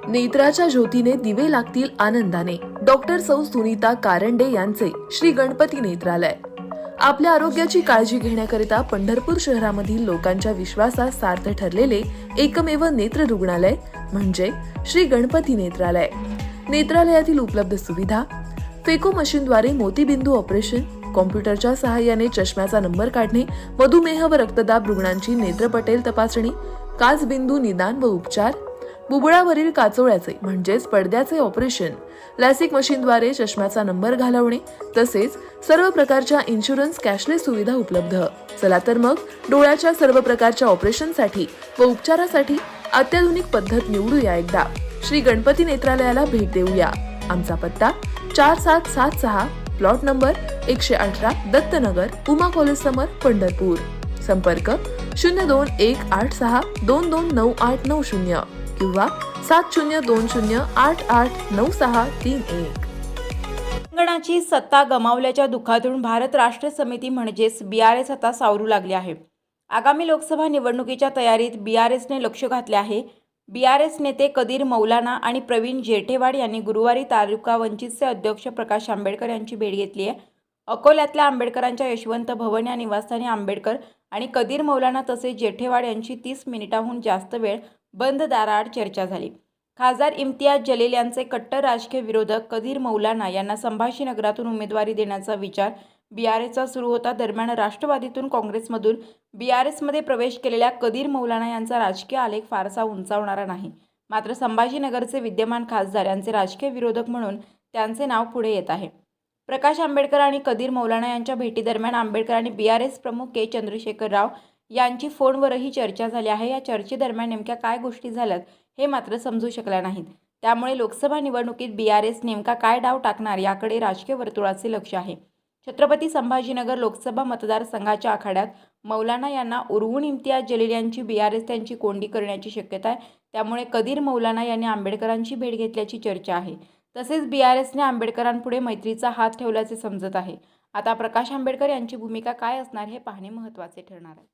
नेत्राच्या ज्योतीने दिवे लागतील आनंदाने. डॉक्टर सौ सुनीता कारंडे यांचे श्री गणपती नेत्रालय. आपल्या आरोग्याची काळजी घेण्याकरिता पंढरपूर शहरामधील लोकांच्या विश्वासात सार्थ ठरलेले एकमेव नेत्र रुग्णालय म्हणजे श्री गणपती नेत्रालय. नेत्रालयातील उपलब्ध सुविधा: फेको मशीनद्वारे मोतीबिंदू ऑपरेशन, कॉम्प्युटरच्या सहाय्याने चष्म्याचा नंबर काढणे, मधुमेह व रक्तदाब रुग्णांची नेत्रपटेल तपासणी, काचबिंदू निदान व उपचार, बुबुळावरील काचोळ्याचे म्हणजेच पडद्याचे ऑपरेशन, लॅसिक मशीनद्वारे चष्म्याचा नंबर घालवणे, तसेच सर्व प्रकारच्या इन्शुरन्स कॅशलेस सुविधा उपलब्ध. चला तर मग डोळ्याच्या सर्व प्रकारच्या ऑपरेशनसाठी व उपचारासाठी अत्याधुनिक पद्धत निवडूया. एकदा श्री गणपती नेत्रालयाला भेट देऊया. आमचा पत्ता 4776, plot number 118, Dattanagar, Uma college समोर, पंढरपूर. संपर्क 021862298990 किंवा 7020889631. तेलंगणाची सत्ता गमावल्याच्या दुःखातून भारत राष्ट्र समिती म्हणजेच BRS आता सावरू लागले आहे. आगामी लोकसभा निवडणुकीच्या तयारीत BRSने लक्ष घातले आहे. BRS नेते कदीर मौलाना आणि प्रवीण जेठेवाड यांनी गुरुवारी तालुका वंचितचे अध्यक्ष प्रकाश आंबेडकर यांची भेट घेतली आहे. अकोल्यातल्या आंबेडकरांच्या यशवंत भवन या निवासस्थानी आंबेडकर आणि कदीर मौलाना तसेच जेठेवाड यांची 30 मिनिटांहून जास्त वेळ बंद दाराआड चर्चा झाली. खासदार इम्तियाज जलील यांचे कट्टर राजकीय विरोधक कदीर मौलाना यांना संभाजीनगरातून उमेदवारी देण्याचा विचार BRSचा सुरू होता. दरम्यान राष्ट्रवादीतून काँग्रेसमधून BRSमध्ये प्रवेश केलेल्या कदीर मौलाना यांचा राजकीय आलेख फारसा उंचावणारा नाही. मात्र संभाजीनगरचे विद्यमान खासदार यांचे राजकीय विरोधक म्हणून त्यांचे नाव पुढे येत आहे. प्रकाश आंबेडकर आणि कदीर मौलाना यांच्या भेटीदरम्यान आंबेडकर आणि BRS प्रमुख के. चंद्रशेखर राव यांची फोनवरही चर्चा झाली आहे. या चर्चेदरम्यान नेमक्या काय गोष्टी झाल्यात हे मात्र समजू शकल्या नाहीत. त्यामुळे लोकसभा निवडणुकीत BRS नेमका काय डाव टाकणार याकडे राजकीय वर्तुळाचे लक्ष आहे. छत्रपती संभाजीनगर लोकसभा मतदारसंघाच्या आखाड्यात मौलाना यांना उरवून इम्तियाज जलील यांची BRS त्यांची कोंडी करण्याची शक्यता आहे. त्यामुळे कदीर मौलाना यांनी आंबेडकरांची भेट घेतल्याची चर्चा आहे. तसेच BRSने आंबेडकरांपुढे मैत्रीचा हात ठेवल्याचे समजत आहे. आता प्रकाश आंबेडकर यांची भूमिका काय असणार हे पाहणे महत्त्वाचे ठरणार आहे.